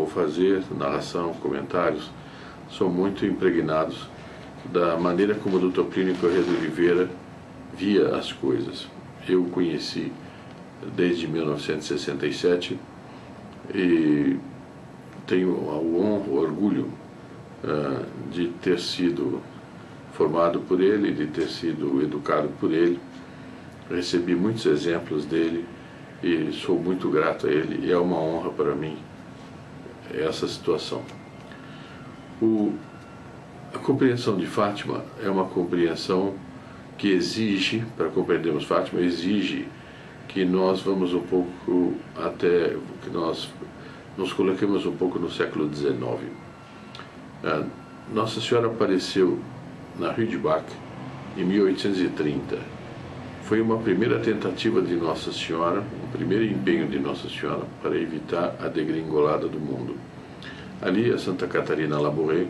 fazer, narração, comentários, são muito impregnados da maneira como o Dr. Plínio Corrêa de Oliveira via as coisas. Eu o conheci desde 1967 e tenho a honra, o orgulho de ter sido formado por ele, de ter sido educado por ele. Recebi muitos exemplos dele e sou muito grato a ele, e é uma honra para mim essa situação. A compreensão de Fátima é uma compreensão que exige, para compreendermos Fátima, exige que nós vamos um pouco até, que nós nos coloquemos um pouco no século XIX. Nossa Senhora apareceu na Rue de Bac em 1830. Foi uma primeira tentativa de Nossa Senhora, um primeiro empenho de Nossa Senhora para evitar a degringolada do mundo. Ali, a Santa Catarina Labouré,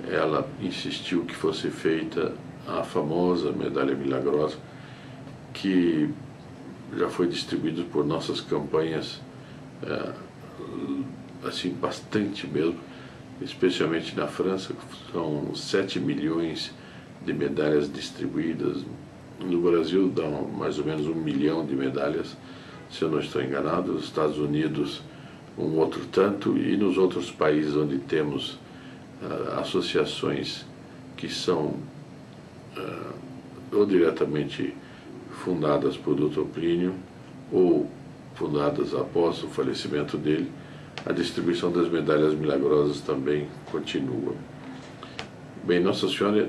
ela insistiu que fosse feita a famosa medalha milagrosa, que já foi distribuída por nossas campanhas, assim, bastante mesmo, especialmente na França. São 7 milhões de medalhas distribuídas. No Brasil dá mais ou menos 1 milhão de medalhas, se eu não estou enganado. Nos Estados Unidos um outro tanto, e nos outros países onde temos associações que são ou diretamente fundadas por Dr. Plínio ou fundadas após o falecimento dele, a distribuição das medalhas milagrosas também continua. Bem, Nossa Senhora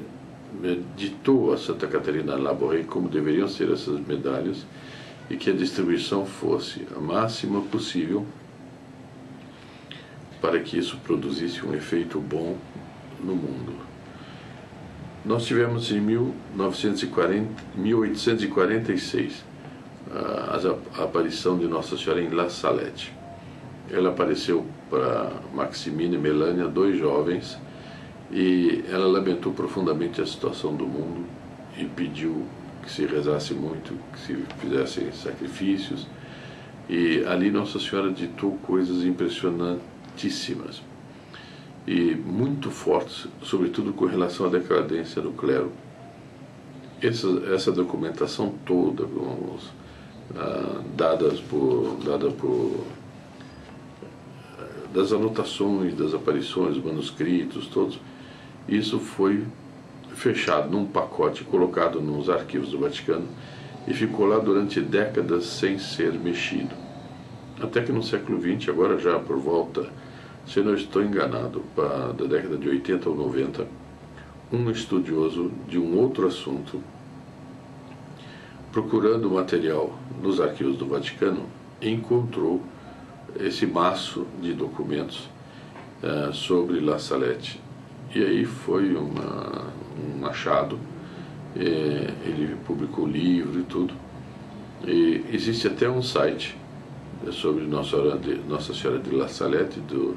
ditou a Santa Catarina Labouré como deveriam ser essas medalhas e que a distribuição fosse a máxima possível para que isso produzisse um efeito bom no mundo. Nós tivemos em 1846 a aparição de Nossa Senhora em La Salette. Ela apareceu para Maximina e Melânia, 2 jovens, e ela lamentou profundamente a situação do mundo e pediu que se rezasse muito, que se fizessem sacrifícios, e ali Nossa Senhora ditou coisas impressionantíssimas e muito fortes, sobretudo com relação à decadência do clero. Essa documentação toda, dada por das anotações, das aparições, manuscritos, todos, isso foi fechado num pacote, colocado nos arquivos do Vaticano e ficou lá durante décadas sem ser mexido. Até que no século XX, agora já por volta, se eu não estou enganado, da década de 80 ou 90, um estudioso de um outro assunto, procurando material nos arquivos do Vaticano, encontrou esse maço de documentos sobre La Salette. E aí foi um achado, ele publicou livro e tudo, e existe até um site sobre Nossa Senhora de La Salette, do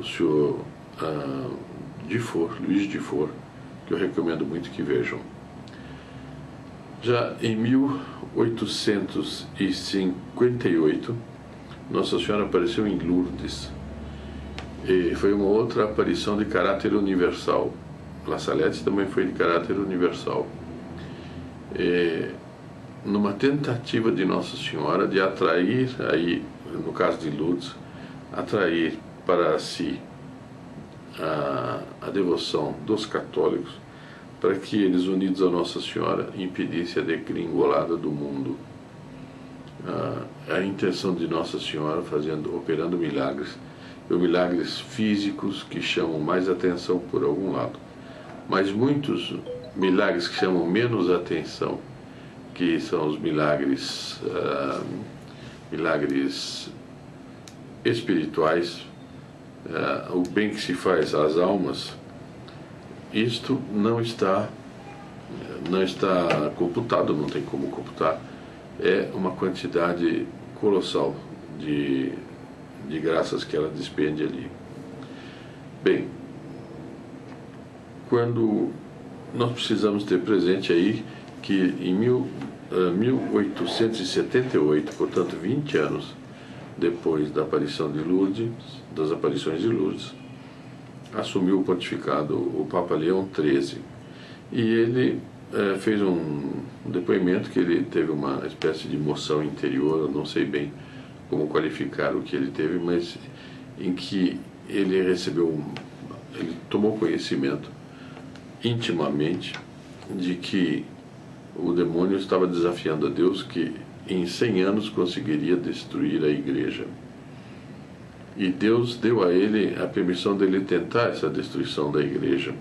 senhor Luiz Dufour, que eu recomendo muito que vejam. Já em 1858, Nossa Senhora apareceu em Lourdes, e foi uma outra aparição de caráter universal. La Salette também foi de caráter universal, numa tentativa de Nossa Senhora de atrair, aí no caso de Lourdes, atrair para si a devoção dos católicos, para que eles, unidos a Nossa Senhora, impedissem a degringolada do mundo. A intenção de Nossa Senhora operando milagres, milagres físicos que chamam mais atenção por algum lado, mas muitos milagres que chamam menos atenção, que são os milagres espirituais, o bem que se faz às almas. Isto não está computado, não tem como computar. É uma quantidade colossal de graças que ela despende ali. Bem, quando nós precisamos ter presente aí que em 1878, portanto 20 anos depois da aparição de Lourdes, das aparições de Lourdes, assumiu o pontificado o Papa Leão XIII. E ele fez um depoimento que ele teve uma espécie de emoção interior, eu não sei bem como qualificar o que ele teve, mas em que ele ele tomou conhecimento intimamente de que o demônio estava desafiando a Deus, que em 100 anos conseguiria destruir a igreja. E Deus deu a ele a permissão dele tentar essa destruição da igreja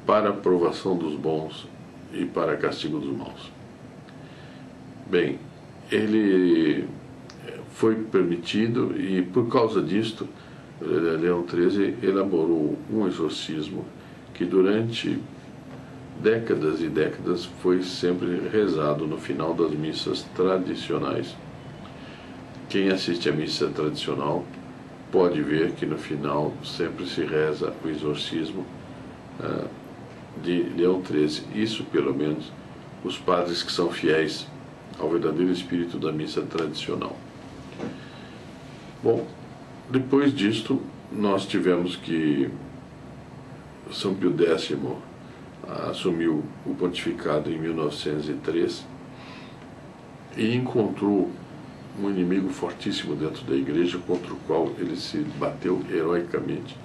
para a aprovação dos bons e para castigo dos maus. Bem, ele foi permitido e por causa disto, Leão XIII elaborou um exorcismo que durante décadas e décadas foi sempre rezado no final das missas tradicionais. Quem assiste à missa tradicional pode ver que no final sempre se reza o exorcismo de Leão XIII. Isso, pelo menos, os padres que são fiéis ao verdadeiro espírito da missa tradicional. Bom, depois disto, nós tivemos que São Pio X assumiu o pontificado em 1903 e encontrou um inimigo fortíssimo dentro da igreja, contra o qual ele se bateu heroicamente,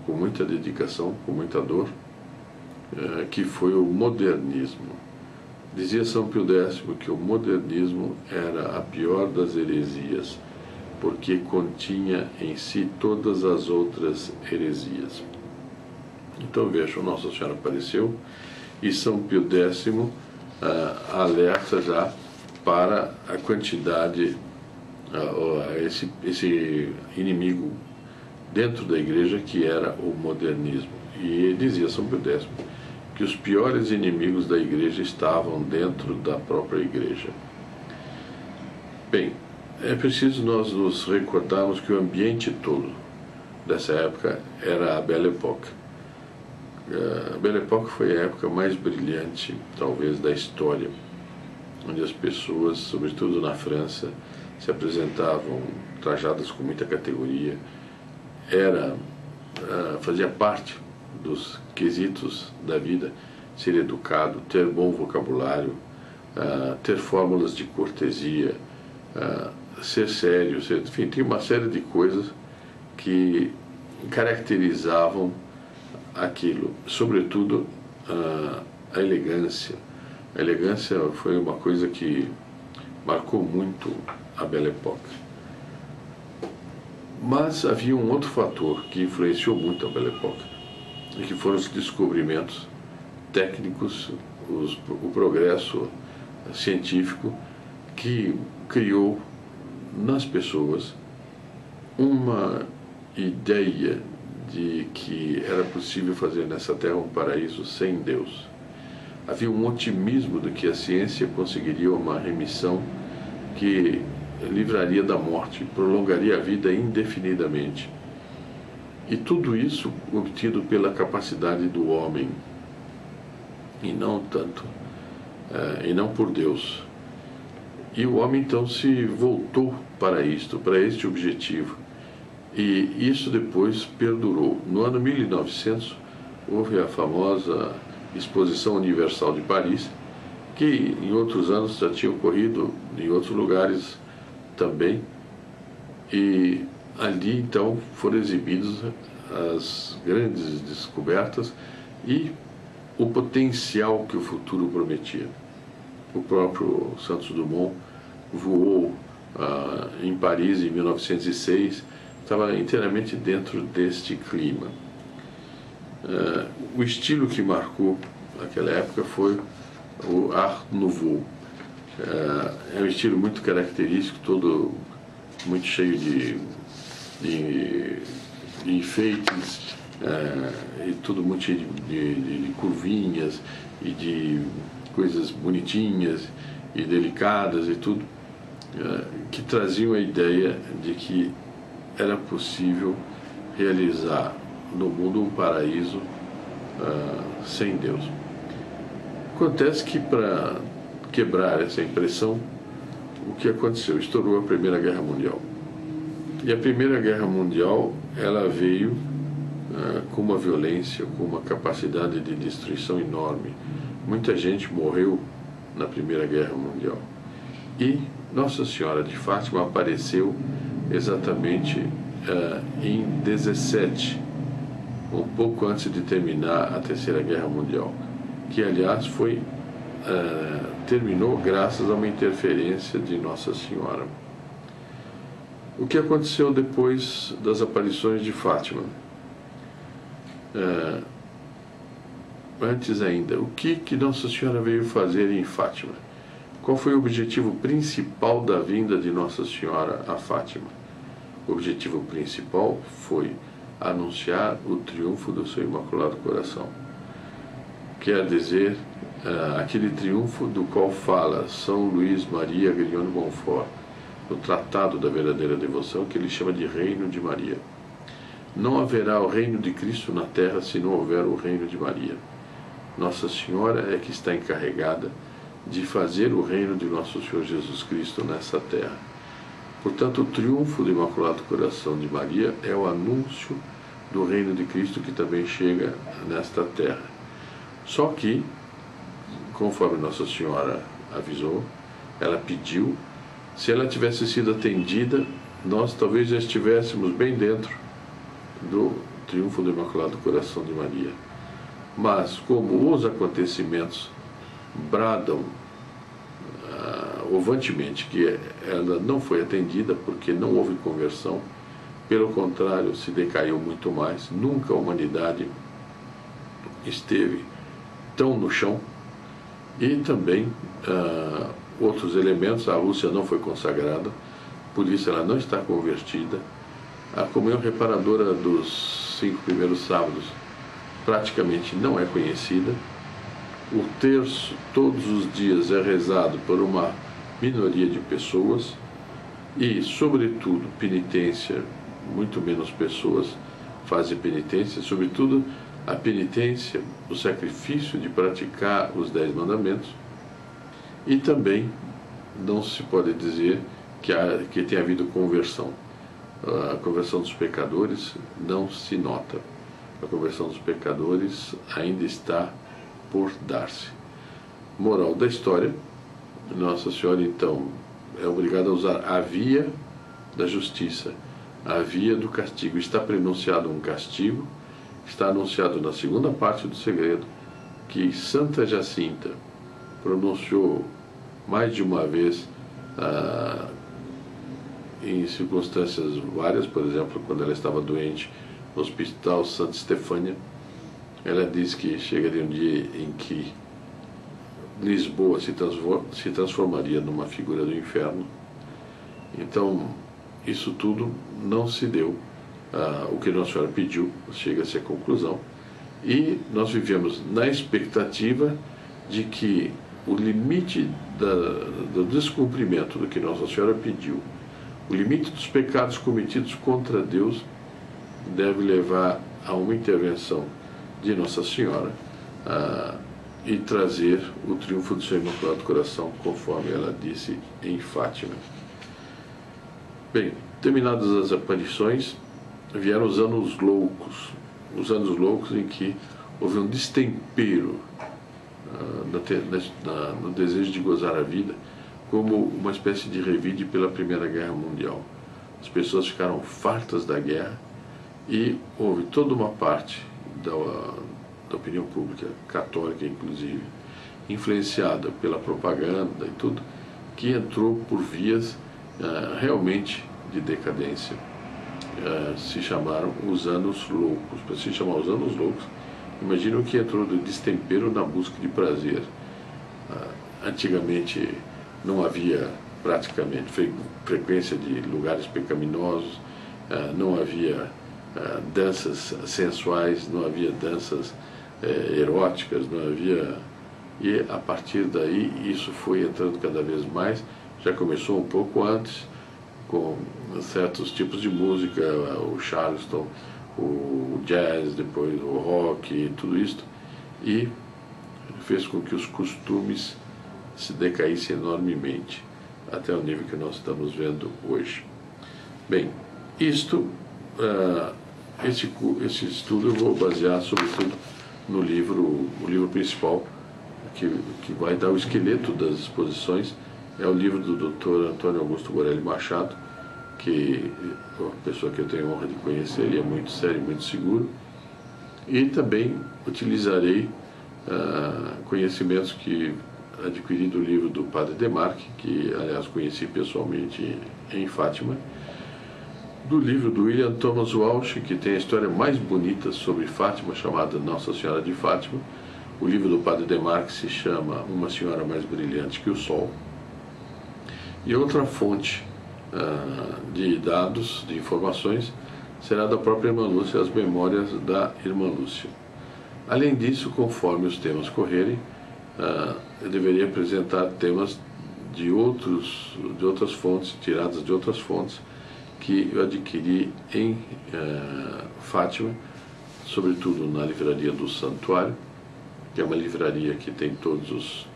com muita dedicação, com muita dor, que foi o modernismo. Dizia São Pio X que o modernismo era a pior das heresias, porque continha em si todas as outras heresias. Então vejam, Nossa Senhora apareceu e São Pio X alerta já para a quantidade, esse inimigo dentro da igreja que era o modernismo. E dizia São Pio X que os piores inimigos da igreja estavam dentro da própria igreja. Bem, é preciso nós nos recordarmos que o ambiente todo dessa época era a Belle Époque. A Belle Époque foi a época mais brilhante, talvez, da história, onde as pessoas, sobretudo na França, se apresentavam trajadas com muita categoria. Fazia parte dos quesitos da vida ser educado, ter bom vocabulário, ter fórmulas de cortesia, ser sério, enfim, tinha uma série de coisas que caracterizavam aquilo, sobretudo a elegância. A elegância foi uma coisa que marcou muito a Belle Époque. Mas havia um outro fator que influenciou muito a Belle Époque, e que foram os descobrimentos técnicos, o progresso científico, que criou nas pessoas uma ideia de que era possível fazer nessa terra um paraíso sem Deus. Havia um otimismo de que a ciência conseguiria uma remissão que livraria da morte, prolongaria a vida indefinidamente. E tudo isso obtido pela capacidade do homem, e não por Deus. E o homem então se voltou para isto, para este objetivo. E isso depois perdurou. No ano 1900 houve a famosa Exposição Universal de Paris, que em outros anos já tinha ocorrido em outros lugares também. E ali então foram exibidas as grandes descobertas e o potencial que o futuro prometia. O próprio Santos Dumont voou em Paris em 1906, estava inteiramente dentro deste clima. O estilo que marcou aquela época foi o Art Nouveau. É um estilo muito característico, todo muito cheio de enfeites, e tudo muito cheio de curvinhas e de coisas bonitinhas e delicadas e tudo, que traziam a ideia de que era possível realizar no mundo um paraíso sem Deus. Acontece que, para quebrar essa impressão, o que aconteceu? Estourou a Primeira Guerra Mundial. E a Primeira Guerra Mundial, ela veio com uma violência, com uma capacidade de destruição enorme. Muita gente morreu na Primeira Guerra Mundial. E Nossa Senhora de Fátima apareceu exatamente em 17, um pouco antes de terminar a Terceira Guerra Mundial, que aliás terminou graças a uma interferência de Nossa Senhora. O que aconteceu depois das aparições de Fátima? Antes ainda, o que Nossa Senhora veio fazer em Fátima? Qual foi o objetivo principal da vinda de Nossa Senhora a Fátima? O objetivo principal foi anunciar o triunfo do seu Imaculado Coração. Quer dizer, aquele triunfo do qual fala São Luís Maria Grignon de Montfort, no Tratado da Verdadeira Devoção, que ele chama de Reino de Maria. Não haverá o reino de Cristo na terra se não houver o reino de Maria. Nossa Senhora é que está encarregada de fazer o reino de nosso Senhor Jesus Cristo nessa terra. Portanto, o triunfo do Imaculado Coração de Maria é o anúncio do reino de Cristo que também chega nesta terra. Só que, conforme Nossa Senhora avisou, ela pediu, se ela tivesse sido atendida, nós talvez já estivéssemos bem dentro do triunfo do Imaculado Coração de Maria. Mas, como os acontecimentos bradam ovantemente que ela não foi atendida porque não houve conversão, pelo contrário, se decaiu muito mais. Nunca a humanidade esteve tão no chão. E também outros elementos, a Rússia não foi consagrada, por isso ela não está convertida. A comunhão reparadora dos 5 primeiros sábados praticamente não é conhecida. O terço todos os dias é rezado por uma minoria de pessoas e, sobretudo, penitência, muito menos pessoas fazem penitência, sobretudo a penitência, o sacrifício de praticar os 10 mandamentos. E também não se pode dizer que tenha havido conversão. A conversão dos pecadores não se nota. A conversão dos pecadores ainda está por dar-se. Moral da história: Nossa Senhora, então, é obrigada a usar a via da justiça, a via do castigo. Está prenunciado um castigo, está anunciado na segunda parte do segredo, que Santa Jacinta pronunciou mais de uma vez, em circunstâncias várias, por exemplo, quando ela estava doente no Hospital Santa Estefânia. Ela diz que chegaria um dia em que Lisboa se transformaria numa figura do inferno. Então, isso tudo não se deu. O que Nossa Senhora pediu chega-se à conclusão. E nós vivemos na expectativa de que o limite do descumprimento do que Nossa Senhora pediu, o limite dos pecados cometidos contra Deus, deve levar a uma intervenção de Nossa Senhora e trazer o triunfo do seu Imaculado Coração, conforme ela disse em Fátima. Bem, terminadas as aparições, vieram os anos loucos em que houve um destempero no desejo de gozar a vida, como uma espécie de revide pela Primeira Guerra Mundial. As pessoas ficaram fartas da guerra e houve toda uma parte da opinião pública, católica inclusive, influenciada pela propaganda e tudo, que entrou por vias realmente de decadência. Se chamaram os anos loucos. Para se chamar os anos loucos, imagina o que entrou do destempero na busca de prazer. Antigamente não havia praticamente frequência de lugares pecaminosos, não havia danças sensuais, não havia danças eróticas, não havia... E a partir daí isso foi entrando cada vez mais. Já começou um pouco antes, com certos tipos de música, o Charleston, o jazz, depois o rock e tudo isso, e fez com que os costumes se decaíssem enormemente, até o nível que nós estamos vendo hoje. Bem, Isto, esse estudo eu vou basear sobretudo no livro, o livro principal, que vai dar o esqueleto das exposições, é o livro do Dr. Antônio Augusto Borelli Machado, que é uma pessoa que eu tenho a honra de conhecer, ele é muito sério, muito seguro, e também utilizarei conhecimentos que adquiri do livro do Padre Demarque, que aliás conheci pessoalmente em Fátima, do livro do William Thomas Walsh, que tem a história mais bonita sobre Fátima, chamada Nossa Senhora de Fátima. O livro do Padre Demarque se chama Uma Senhora Mais Brilhante que o Sol. E outra fonte de dados, de informações, será da própria Irmã Lúcia, as memórias da Irmã Lúcia. Além disso, conforme os temas correrem, eu deveria apresentar temas de outras fontes, tiradas de outras fontes, que eu adquiri em Fátima, sobretudo na livraria do Santuário, que é uma livraria que tem todos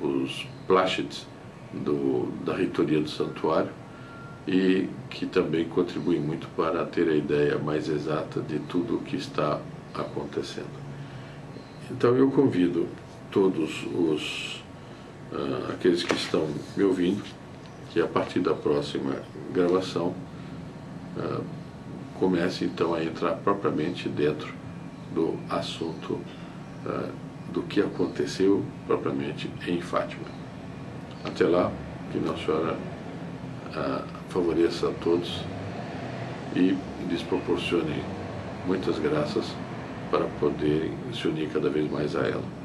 os plashets da reitoria do Santuário e que também contribui muito para ter a ideia mais exata de tudo o que está acontecendo. Então eu convido todos aqueles que estão me ouvindo, que a partir da próxima gravação comece então a entrar propriamente dentro do assunto do que aconteceu propriamente em Fátima. Até lá, que Nossa Senhora favoreça a todos e lhes proporcione muitas graças para poderem se unir cada vez mais a ela.